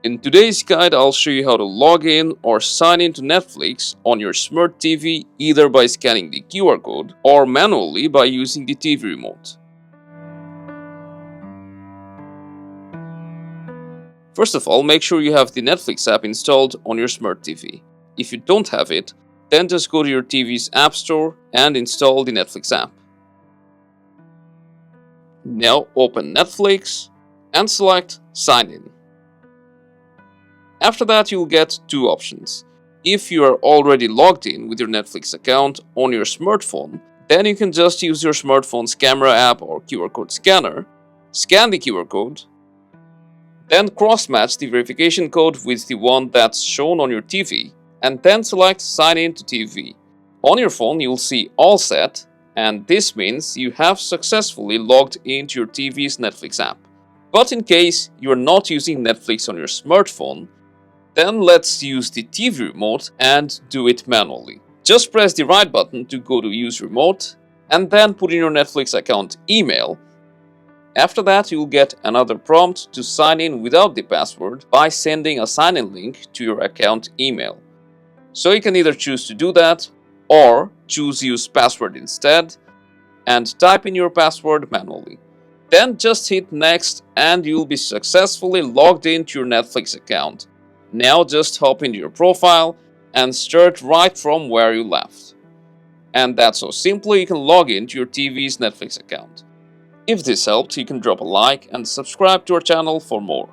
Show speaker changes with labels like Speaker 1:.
Speaker 1: In today's guide, I'll show you how to log in or sign in to Netflix on your smart TV either by scanning the QR code or manually by using the TV remote. First of all, make sure you have the Netflix app installed on your smart TV. If you don't have it, then just go to your TV's App Store and install the Netflix app. Now open Netflix and select Sign In. After that, you'll get two options. If you are already logged in with your Netflix account on your smartphone, then you can just use your smartphone's camera app or QR code scanner, scan the QR code, then cross-match the verification code with the one that's shown on your TV, and then select Sign In to TV. On your phone, you'll see All Set, and this means you have successfully logged into your TV's Netflix app. But in case you are not using Netflix on your smartphone, then let's use the TV remote and do it manually. Just press the right button to go to Use Remote and then put in your Netflix account email. After that, you'll get another prompt to sign in without the password by sending a sign-in link to your account email. So you can either choose to do that or choose Use Password instead and type in your password manually. Then just hit Next and you'll be successfully logged into your Netflix account. Now just hop into your profile and start right from where you left. And that's how simply you can log into your TV's Netflix account. If this helped, you can drop a like and subscribe to our channel for more.